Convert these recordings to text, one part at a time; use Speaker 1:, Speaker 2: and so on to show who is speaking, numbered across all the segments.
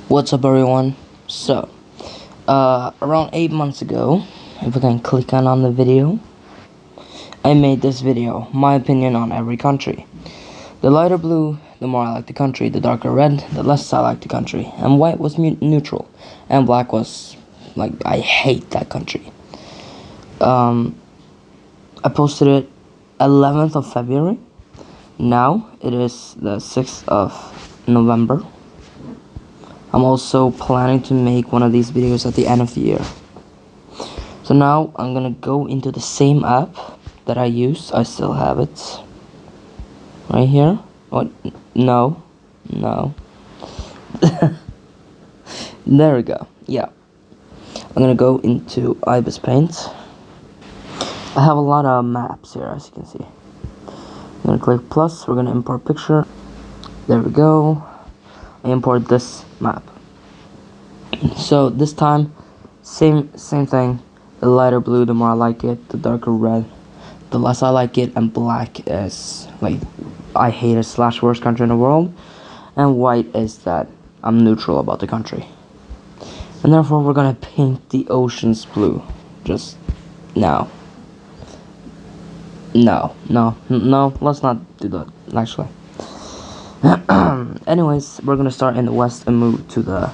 Speaker 1: What's up, everyone? So, around 8 months ago, if we can click on the video, I made this video, my opinion on every country. The lighter blue, the more I like the country. The darker red, the less I like the country. And white was neutral, and black was like, I hate that country. I posted it 11th of February. Now it is the 6th of November. I'm also planning to make one of these videos at the end of the year. So now I'm gonna go into the same app that I use. I still have it right here. What? No. There we go. Yeah. I'm gonna go into Ibis Paint. I have a lot of maps here, as you can see. I'm gonna click plus. We're gonna import picture. There we go. I import this map. So this time, same thing. The lighter blue, the more I like it. The darker red, the less I like it. And black is like, I hate it / worst country in the world. And white is that I'm neutral about the country. And therefore we're gonna paint the oceans blue. Just now. No, let's not do that, actually. Anyways, we're gonna start in the west and move to the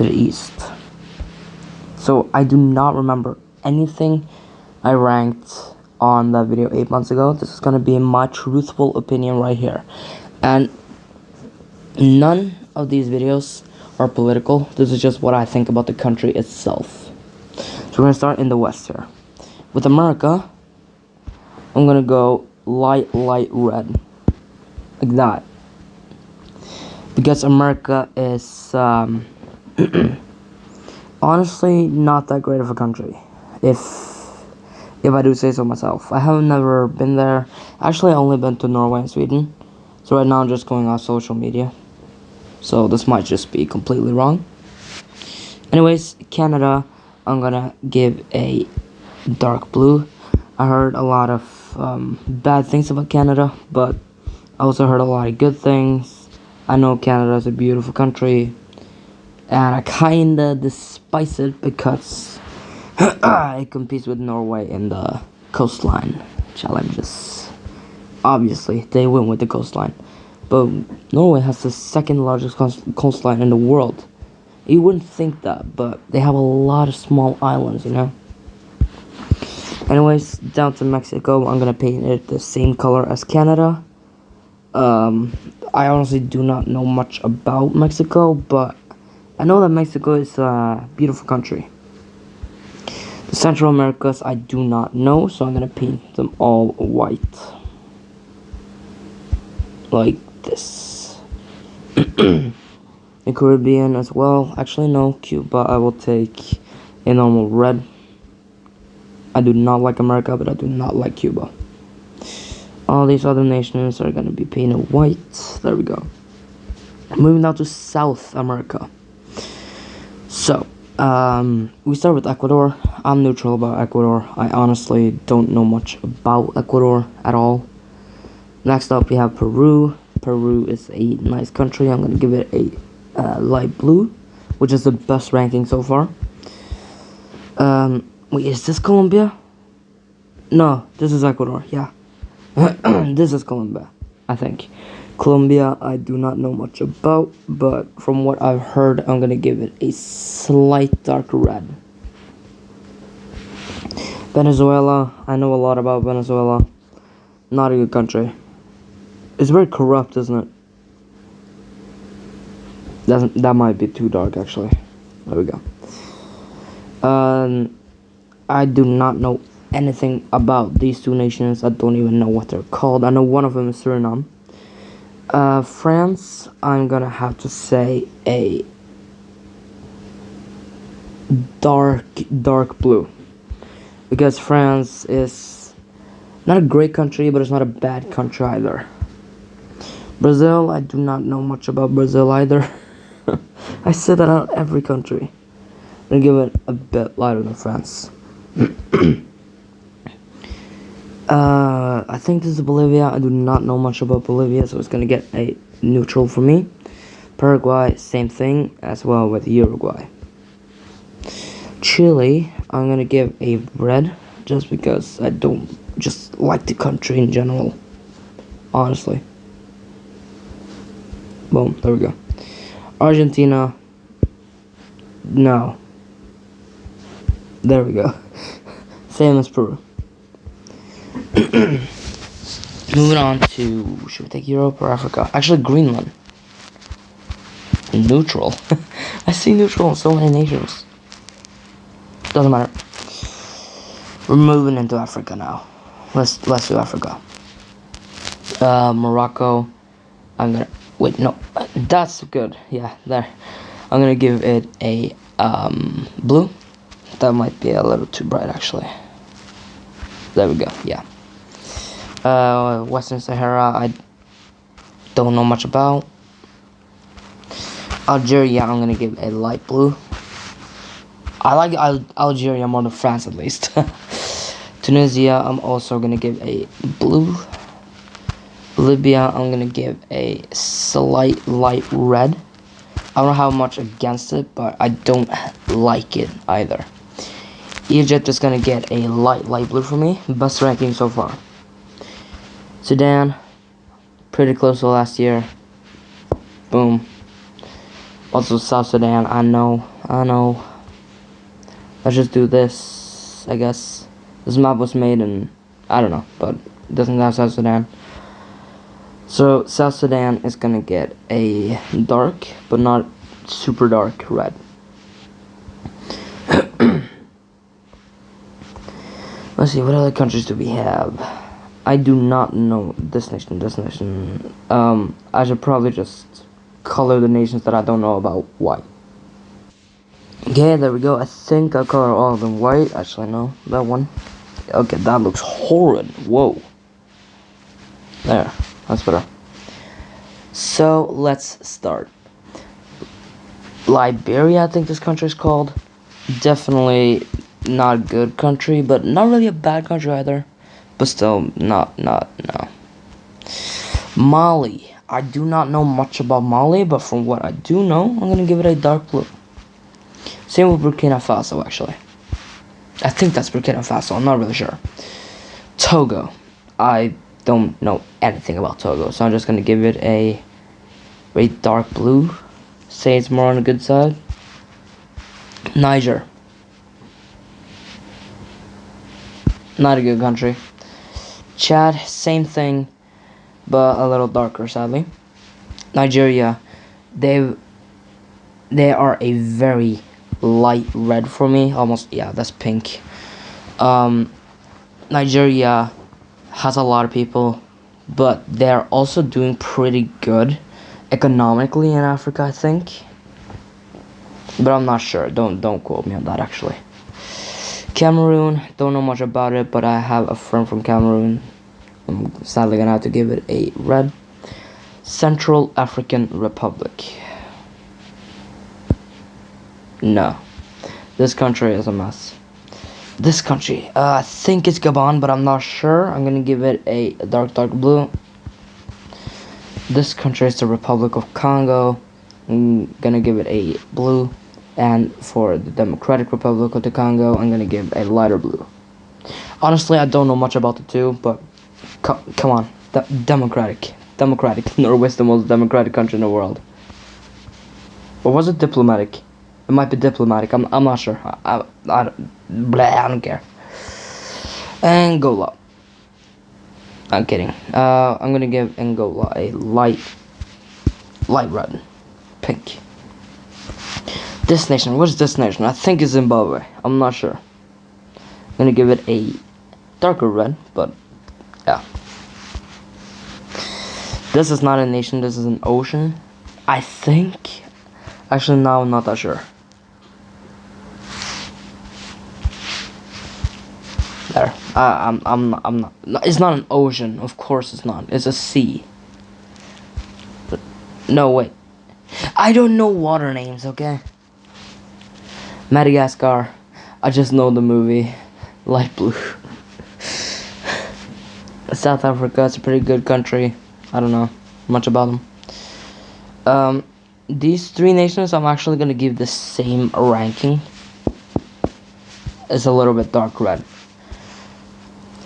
Speaker 1: east. So I do not remember anything I ranked on that video 8 months ago. This is gonna be my truthful opinion right here, and none of these videos are political. This is just what I think about the country itself. So we're gonna start in the west here. With America, I'm gonna go light red, like that, because America is honestly not that great of a country, if I do say so myself. I have never been there. Actually, I only been to Norway and Sweden, so right now I'm just going off social media, so this might just be completely wrong. Anyways, Canada, I'm gonna give a dark blue. I heard a lot of bad things about Canada, but I also heard a lot of good things. I know Canada is a beautiful country, and I kinda despise it because it competes with Norway in the coastline challenges. Obviously, they win with the coastline, but Norway has the second largest coastline in the world. You wouldn't think that, but they have a lot of small islands, you know? Anyways, down to Mexico, I'm gonna paint it the same color as Canada. I honestly do not know much about Mexico, but I know that Mexico is a beautiful country. The Central Americas I do not know, so I'm gonna paint them all white. Like this. The Caribbean as well. Actually, no, Cuba I will take a normal red. I do not like America, but I do not like Cuba. All these other nations are gonna be painted white. There we go. Moving down to South America. So, we start with Ecuador. I'm neutral about Ecuador. I honestly don't know much about Ecuador at all. Next up, we have Peru. Peru is a nice country. I'm gonna give it a light blue, which is the best ranking so far. Wait, is this Colombia? No, this is Ecuador, yeah. This is Colombia, I think. Colombia, I do not know much about, but from what I've heard, I'm gonna give it a slight dark red. Venezuela, I know a lot about Venezuela. Not a good country. It's very corrupt, isn't it? That might be too dark, actually. There we go. I do not know anything about these two nations. I don't even know what they're called. I know one of them is Suriname. France, I'm gonna have to say a dark blue, because France is not a great country, but it's not a bad country either. Brazil, I do not know much about Brazil either. I said that on every country. I'm gonna give it a bit lighter than France. I think this is Bolivia. I do not know much about Bolivia, so it's gonna get a neutral for me. Paraguay, same thing as well with Uruguay. Chile, I'm gonna give a red just because I don't just like the country in general. Honestly. Boom, there we go. Argentina, no. There we go. Same as Peru. Moving on to, should we take Europe or Africa? Actually, Greenland. Neutral. I see neutral in so many nations. Doesn't matter. We're moving into Africa now. Let's do Africa. Morocco. I'm gonna wait. No, that's good. Yeah, there. I'm gonna give it a blue. That might be a little too bright, actually. There we go. Yeah. Western Sahara. I don't know much about. Algeria. I'm gonna give a light blue. I like Algeria more than France, at least. Tunisia, I'm also gonna give a blue. Libya, I'm gonna give a slight light red. I don't have much against it, but I don't like it either. Egypt is gonna get a light blue for me. Best ranking so far. Sudan, pretty close to last year. Boom. Also South Sudan, I know. Let's just do this, I guess. This map was made in, I don't know, but it doesn't have South Sudan. So South Sudan is gonna get a dark, but not super dark red. Let's see, what other countries do we have? I do not know this nation. I should probably just color the nations that I don't know about white. Okay, there we go. I think I'll color all of them white. Actually, no, that one. Okay, that looks horrid. Whoa. There, that's better. So, let's start. Liberia, I think this country is called. Definitely not a good country, but not really a bad country either. But still, no. Mali. I do not know much about Mali, but from what I do know, I'm gonna give it a dark blue. Same with Burkina Faso, actually. I think that's Burkina Faso, I'm not really sure. Togo. I don't know anything about Togo, so I'm just gonna give it a very dark blue. Say it's more on the good side. Niger. Not a good country. Chad, same thing, but a little darker, sadly. Nigeria, they are a very light red for me. Almost, yeah, that's pink. Nigeria has a lot of people, but they're also doing pretty good economically in Africa, I think. But I'm not sure. Don't quote me on that, actually. Cameroon, don't know much about it, but I have a friend from Cameroon. I'm sadly gonna have to give it a red. Central African Republic. No. This country is a mess. This country, I think it's Gabon, but I'm not sure. I'm gonna give it a dark blue. This country is the Republic of Congo. I'm gonna give it a blue. And for the Democratic Republic of the Congo, I'm gonna give a lighter blue. Honestly, I don't know much about the two, but come on. Democratic. Norway is the most democratic country in the world. Or was it diplomatic? It might be diplomatic. I'm not sure. I don't care. Angola. I'm kidding. I'm gonna give Angola a light red, pink. This nation. What's this nation? I think it's Zimbabwe. I'm not sure. I'm gonna give it a darker red, but yeah. This is not a nation. This is an ocean. I think. Actually, now I'm not that sure. There. I'm not. It's not an ocean. Of course it's not. It's a sea. But, no, wait. I don't know water names, okay? Madagascar. I just know the movie. Light blue. South Africa. It's a pretty good country. I don't know much about them. these three nations, I'm actually gonna give the same ranking. It's a little bit dark red.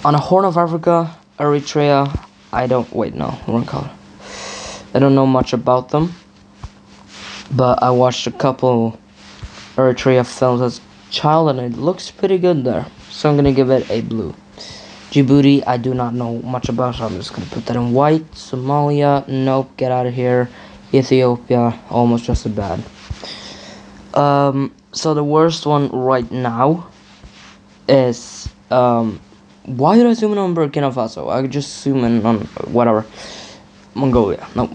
Speaker 1: On the Horn of Africa, Eritrea, wrong color. I don't know much about them, but I watched a couple Eritrea films as a child, and it looks pretty good there. So I'm gonna give it a blue. Djibouti, I do not know much about, so I'm just gonna put that in white. Somalia, nope, get out of here. Ethiopia, almost just as bad. So the worst one right now is, why did I zoom in on Burkina Faso? I could just zoom in on whatever. Mongolia. No,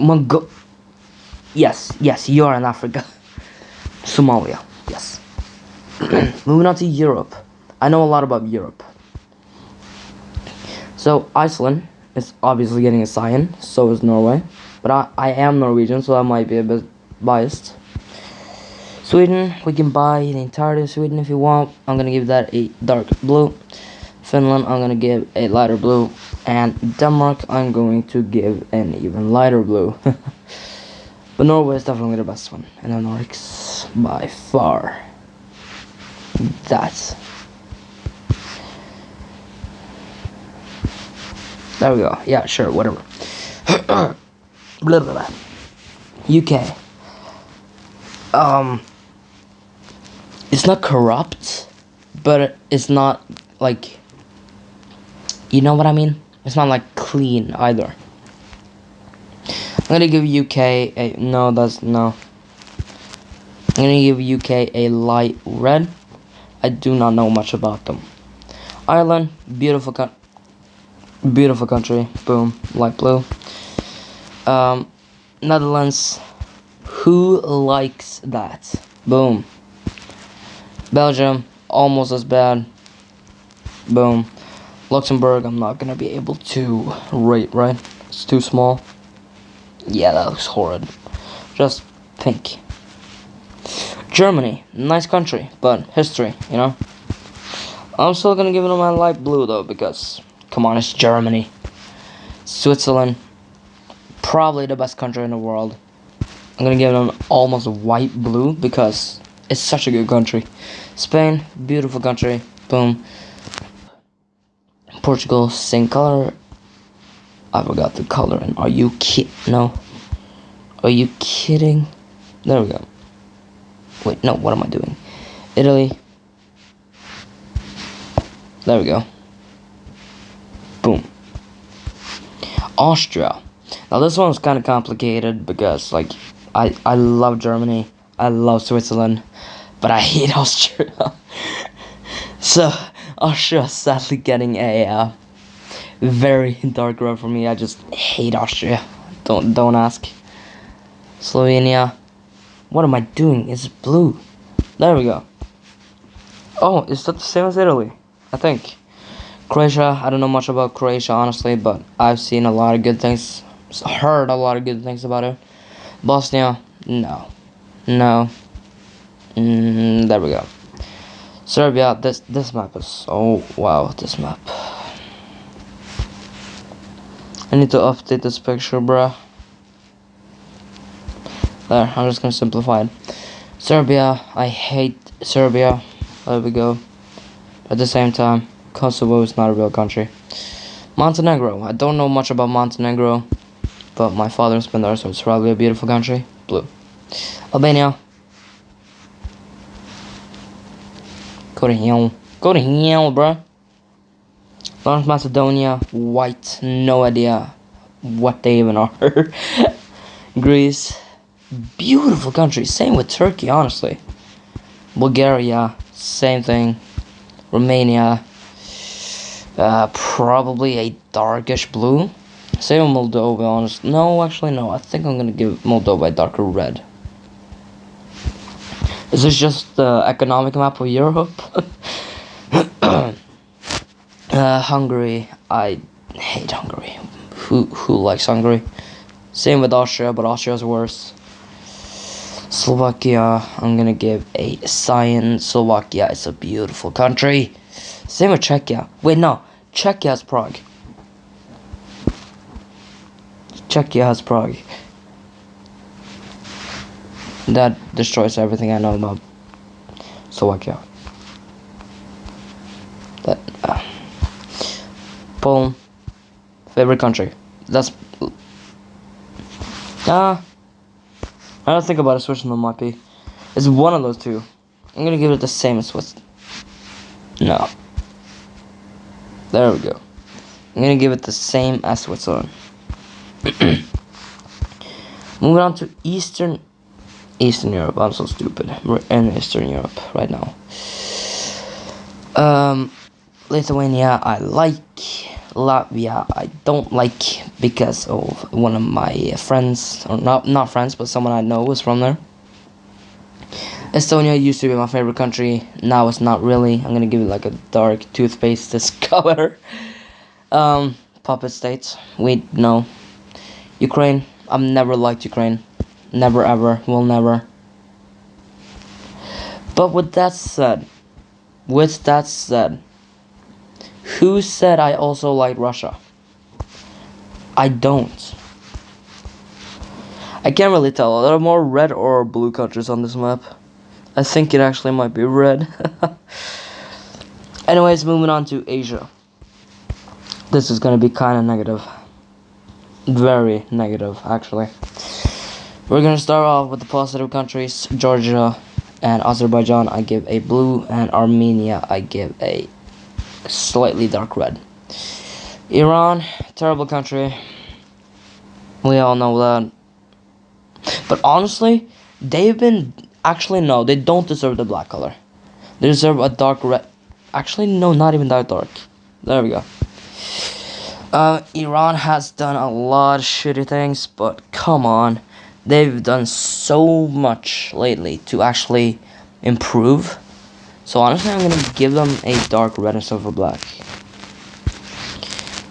Speaker 1: Yes, you are in Africa. Somalia, yes. Moving on to Europe. I know a lot about Europe. So, Iceland is obviously getting a cyan, so is Norway. But I am Norwegian, so I might be a bit biased. Sweden, we can buy the entirety of Sweden if you want. I'm gonna give that a dark blue. Finland, I'm gonna give a lighter blue. And Denmark, I'm going to give an even lighter blue. But Norway is definitely the best one. And the Nordics, by far. That's... There we go. Yeah, sure, whatever. Blah, blah, blah. UK. It's not corrupt, but it's not, like... You know what I mean? It's not, like, clean, either. I'm gonna give UK a... No, that's... No. I'm gonna give UK a light red. I do not know much about them. Ireland, beautiful country. Boom, light blue. Netherlands, who likes that? Boom. Belgium, almost as bad. Boom. Luxembourg, I'm not gonna be able to rate, right? It's too small. Yeah, that looks horrid. Just pink. Germany, nice country, but history, you know? I'm still gonna give it my light blue though, because, come on, it's Germany. Switzerland, probably the best country in the world. I'm gonna give them almost white blue, because it's such a good country. Spain, beautiful country, boom. Portugal, same color. I forgot the color, and are you no. Are you kidding? There we go. Wait, no, what am I doing? Italy. There we go. Boom. Austria. Now this one's kind of complicated because, like, I love Germany. I love Switzerland. But I hate Austria. So, Austria is sadly getting a very dark red for me. I just hate Austria. Don't ask. Slovenia. What am I doing? It's blue. There we go. Oh, is that the same as Italy? I think. Croatia, I don't know much about Croatia, honestly, but I've seen a lot of good things. Heard a lot of good things about it. Bosnia, no. There we go. Serbia, this map is... Oh, wow, this map. I need to update this picture, bruh. There, I'm just gonna simplify it. Serbia, I hate Serbia. There we go. At the same time, Kosovo is not a real country. Montenegro, I don't know much about Montenegro, but my father's been there, so it's probably a beautiful country. Blue. Albania. Go to hell, bruh. North Macedonia, white, no idea what they even are. Greece, beautiful country. Same with Turkey, honestly. Bulgaria, same thing. Romania, probably a darkish blue. Same with Moldova, honestly. No, actually, no. I think I'm gonna give Moldova a darker red. Is this just the economic map of Europe? Hungary, I hate Hungary. Who likes Hungary? Same with Austria, but Austria's worse. Slovakia, I'm gonna give a cyan. Slovakia is a beautiful country. Same with Czechia. Wait, no. Czechia has Prague. That destroys everything I know about Slovakia. That Poland, favorite country. That's I don't think about it. Switzerland might be. It's one of those two. I'm gonna give it the same as Switzerland. No. There we go. I'm gonna give it the same as Switzerland. Moving on to Eastern Europe. I'm so stupid. We're in Eastern Europe right now. Lithuania I like. Latvia I don't like because of one of my friends, or not friends, but someone I know was from there. Estonia used to be my favorite country. Now it's not really. I'm gonna give it like a dark toothpaste this color. Puppet states. We know. Ukraine. I've never liked Ukraine. Never ever. Will never. But with that said, who said I also like Russia? I don't. I can't really tell. Are there more red or blue countries on this map? I think it actually might be red. Anyways, moving on to Asia. This is gonna be kind of negative. Very negative, actually. We're gonna start off with the positive countries. Georgia and Azerbaijan I give a blue, and Armenia I give a slightly dark red. Iran, terrible country. We all know that. But honestly, they've been... Actually, no, they don't deserve the black color. They deserve a dark red. Actually, no, not even that dark. There we go. Iran has done a lot of shitty things, but come on. They've done so much lately to actually improve. So honestly, I'm gonna give them a dark red instead of a black.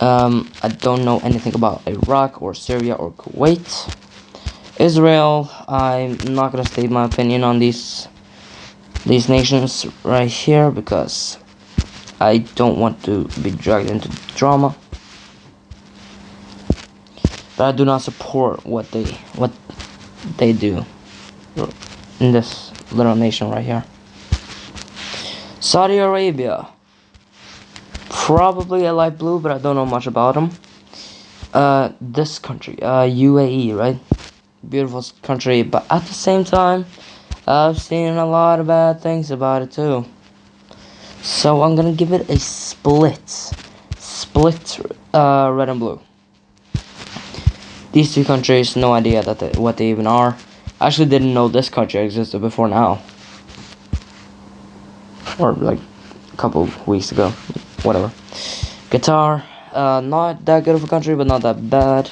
Speaker 1: I don't know anything about Iraq or Syria or Kuwait. Israel, I'm not gonna state my opinion on these nations right here because I don't want to be dragged into drama. But I do not support what they do in this little nation right here. Saudi Arabia, probably a light blue, but I don't know much about them. This country, UAE, right? Beautiful country, but at the same time, I've seen a lot of bad things about it too. So I'm gonna give it a split, red and blue. These two countries, no idea what they even are. I actually didn't know this country existed before now. Or like a couple of weeks ago. Whatever. Qatar, not that good of a country, but not that bad.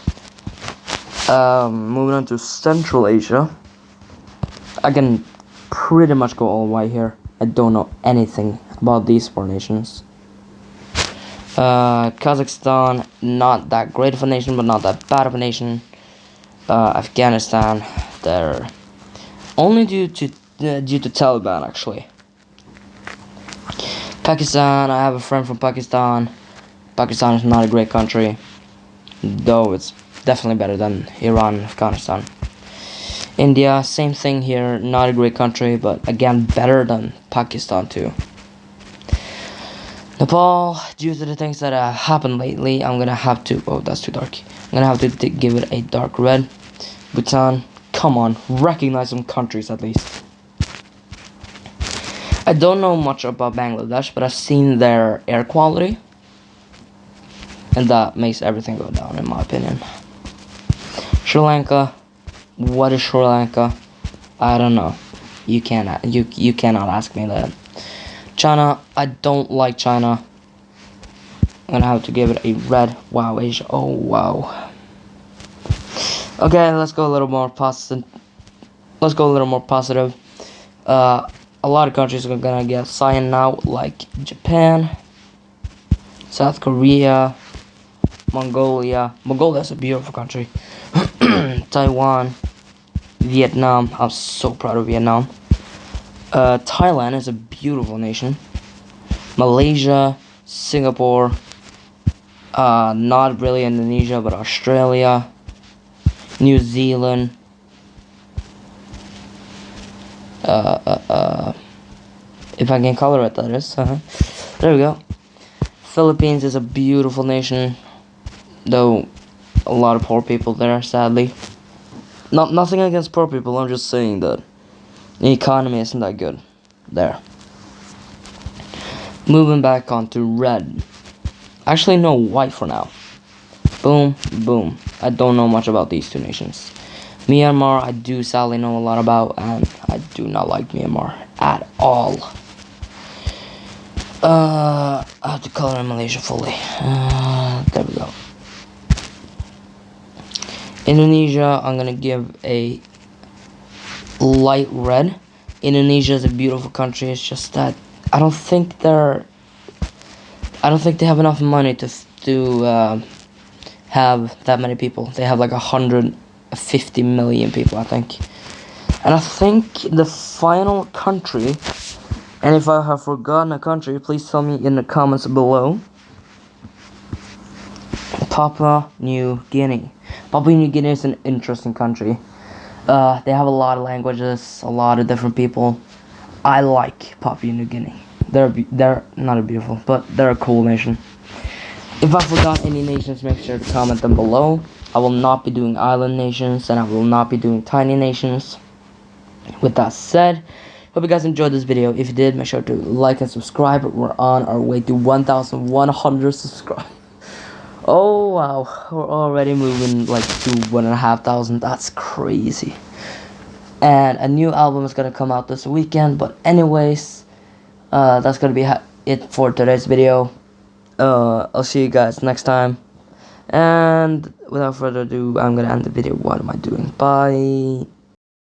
Speaker 1: Moving on to Central Asia. I can pretty much go all white here. I don't know anything about these four nations. Kazakhstan, not that great of a nation, but not that bad of a nation. Afghanistan, they're only due to Taliban actually. Pakistan, I have a friend from Pakistan. Pakistan is not a great country, though it's definitely better than Iran and Afghanistan. India, same thing here, not a great country, but again better than Pakistan too. Nepal, due to the things that have happened lately, I'm gonna have to... Oh, that's too dark. I'm gonna have to give it a dark red. Bhutan, come on, recognize some countries at least. I don't know much about Bangladesh, but I've seen their air quality. And that makes everything go down, in my opinion. Sri Lanka, what is Sri Lanka? I don't know. You cannot ask me that. China, I don't like China. I'm gonna have to give it a red. Wow, Asia. Oh, wow. Okay, let's go a little more positive. A lot of countries are gonna get cyan now, like Japan, South Korea, Mongolia. Mongolia is a beautiful country. Taiwan, Vietnam. I'm so proud of Vietnam. Thailand is a beautiful nation. Malaysia, Singapore, not really Indonesia, but Australia, New Zealand, If I can color it, that is. There we go. Philippines is a beautiful nation, though a lot of poor people there, sadly. Nothing against poor people, I'm just saying that the economy isn't that good there. Moving back onto red. Actually, no, white for now. Boom, boom. I don't know much about these two nations. Myanmar, I do sadly know a lot about, and I do not like Myanmar at all. I have to color in Malaysia fully. There we go. Indonesia, I'm gonna give a light red. Indonesia is a beautiful country. It's just that I don't think they have enough money to have that many people. They have like 150 million people, I think. And I think the final country, and if I have forgotten a country, please tell me in the comments below. Papua New Guinea. Papua New Guinea is an interesting country. They have a lot of languages, a lot of different people. I like Papua New Guinea. They're not a beautiful, but they're a cool nation. If I forgot any nations, make sure to comment them below. I will not be doing island nations, and I will not be doing tiny nations. With that said, hope you guys enjoyed this video. If you did, make sure to like and subscribe. We're on our way to 1,100 subscribers. Oh wow, we're already moving like to 1,500. That's crazy. And a new album is gonna come out this weekend. But anyways, that's gonna be it for today's video. I'll see you guys next time. And without further ado, I'm gonna end the video. What am I doing? Bye.